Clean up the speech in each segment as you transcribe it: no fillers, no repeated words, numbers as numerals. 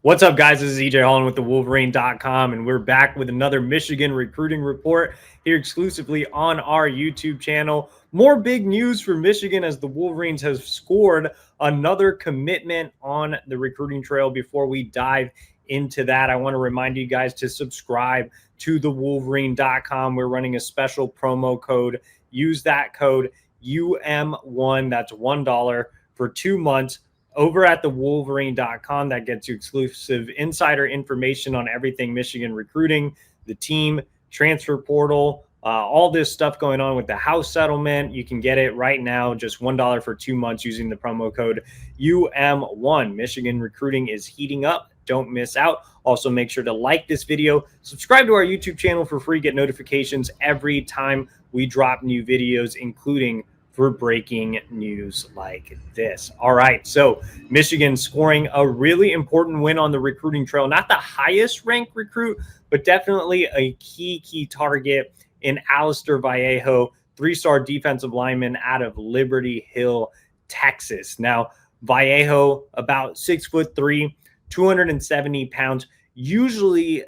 What's up, guys? This is EJ Holland with the Wolverine.com, and we're back with another Michigan recruiting report here exclusively on our YouTube channel. More big news for Michigan as the Wolverines have scored another commitment on the recruiting trail. Before we dive into that, I want to remind you guys to subscribe to the Wolverine.com. We're running a special promo code. Use that code UM1. That's $1 for 2 months. Over at the Wolverine.com, that gets you exclusive insider information on everything Michigan recruiting, the team, transfer portal, all this stuff going on with the house settlement. You can get it right now, just $1 for 2 months using the promo code UM1. Michigan recruiting is heating up. Don't miss out. Also, make sure to like this video, subscribe to our YouTube channel for free, get notifications every time we drop new videos, including for breaking news like this. All right, so Michigan scoring a really important win on the recruiting trail. Not the highest ranked recruit, but definitely a key target in Alister Vallejo, 3-star defensive lineman out of Liberty Hill, Texas. Now, Vallejo, about 6'3", 270 pounds, usually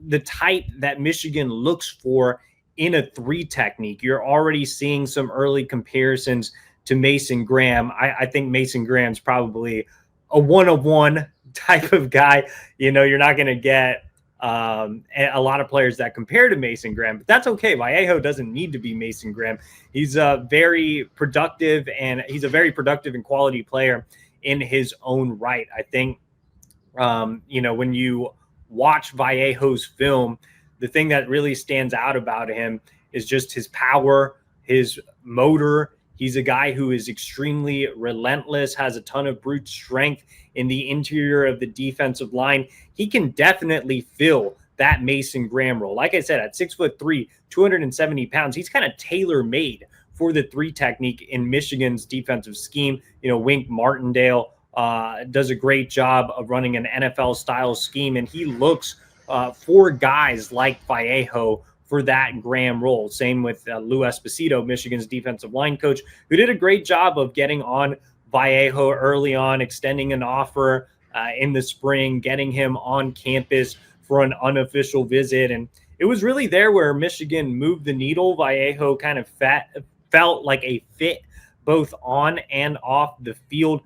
the type that Michigan looks for in a 3 technique. You're already seeing some early comparisons to Mason Graham. I think Mason Graham's probably a 1-of-1 type of guy. You know, you're not going to get a lot of players that compare to Mason Graham, but that's okay. Vallejo doesn't need to be Mason Graham. He's a very productive and quality player in his own right. I think, when you watch Vallejo's film, the thing that really stands out about him is just his power, his motor. He's a guy who is extremely relentless, has a ton of brute strength in the interior of the defensive line. He can definitely fill that Mason Graham role. Like I said, at 6'3", 270 pounds, he's kind of tailor-made for the 3 technique in Michigan's defensive scheme. You know, Wink Martindale does a great job of running an NFL-style scheme, and he looks for guys like Vallejo for that Graham role. Same with Lou Esposito, Michigan's defensive line coach, who did a great job of getting on Vallejo early on, extending an offer in the spring, getting him on campus for an unofficial visit. And it was really there where Michigan moved the needle. Vallejo kind of felt like a fit both on and off the field.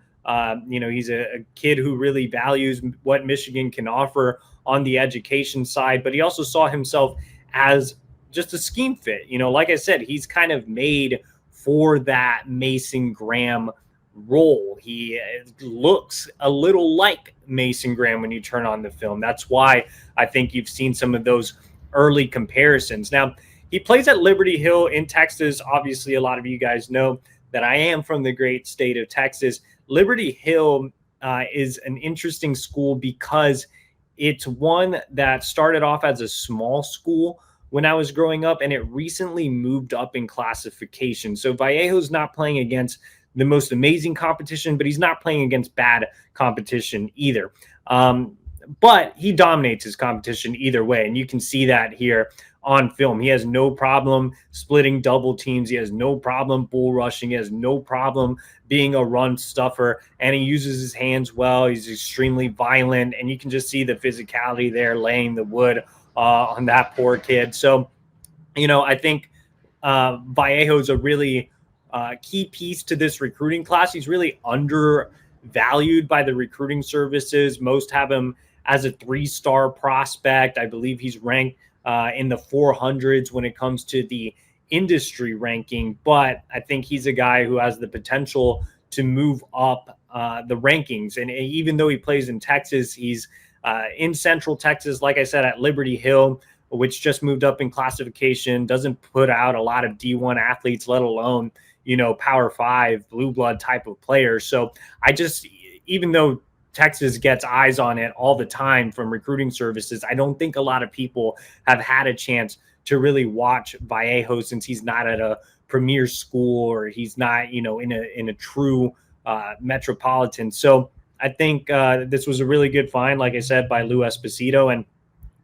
He's a kid who really values what Michigan can offer on the education side, but he also saw himself as just a scheme fit. You know, like I said, he's kind of made for that Mason Graham role. He looks a little like Mason Graham when you turn on the film. That's why I think you've seen some of those early comparisons. Now, he plays at Liberty Hill in Texas. Obviously, a lot of you guys know that I am from the great state of Texas. Liberty Hill is an interesting school because it's one that started off as a small school when I was growing up, and it recently moved up in classification. So Vallejo's not playing against the most amazing competition, but he's not playing against bad competition either. But he dominates his competition either way, and you can see that here on film. He has no problem splitting double teams. He has no problem bull rushing. He has no problem being a run stuffer, and he uses his hands well. He's extremely violent, and you can just see the physicality there laying the wood on that poor kid. So, I think Vallejo's a really key piece to this recruiting class. He's really undervalued by the recruiting services. Most have him as a 3-star prospect. I believe he's ranked in the 400s when it comes to the industry ranking, but I think he's a guy who has the potential to move up the rankings. And even though he plays in Texas, he's in Central Texas, like I said, at Liberty Hill, which just moved up in classification, doesn't put out a lot of D1 athletes, let alone, Power 5, blue blood type of players. So even though Texas gets eyes on it all the time from recruiting services, I don't think a lot of people have had a chance to really watch Vallejo since he's not at a premier school or he's not, in a true metropolitan. So I think this was a really good find, like I said, by Lou Esposito, and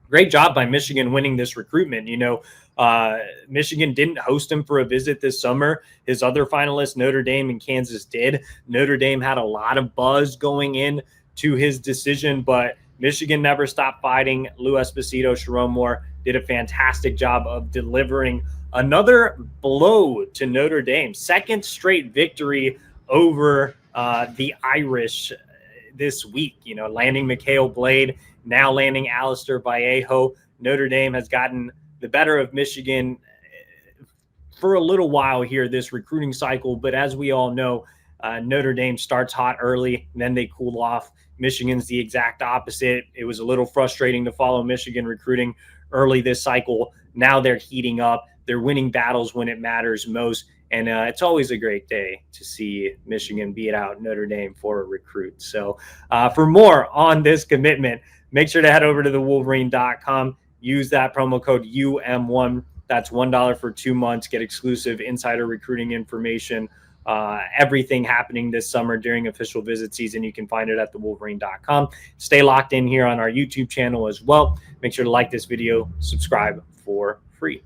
great job by Michigan winning this recruitment. Michigan didn't host him for a visit this summer. His other finalists, Notre Dame and Kansas, did. Notre Dame had a lot of buzz going in to his decision, but Michigan never stopped fighting. Lou Esposito, Sharon Moore did a fantastic job of delivering another blow to Notre Dame. Second straight victory over the Irish this week. You know, landing Mikhail Blade, now landing Alister Vallejo. Notre Dame has gotten the better of Michigan for a little while here this recruiting cycle. But as we all know, Notre Dame starts hot early, then they cool off. Michigan's the exact opposite. It was a little frustrating to follow Michigan recruiting early this cycle. Now they're heating up. They're winning battles when it matters most. And it's always a great day to see Michigan beat out Notre Dame for a recruit. So for more on this commitment, make sure to head over to thewolverine.com. Use that promo code UM1. That's $1 for 2 months. Get exclusive insider recruiting information. Everything happening this summer during official visit season. You can find it at thewolverine.com. Stay locked in here on our YouTube channel as well. Make sure to like this video, subscribe for free.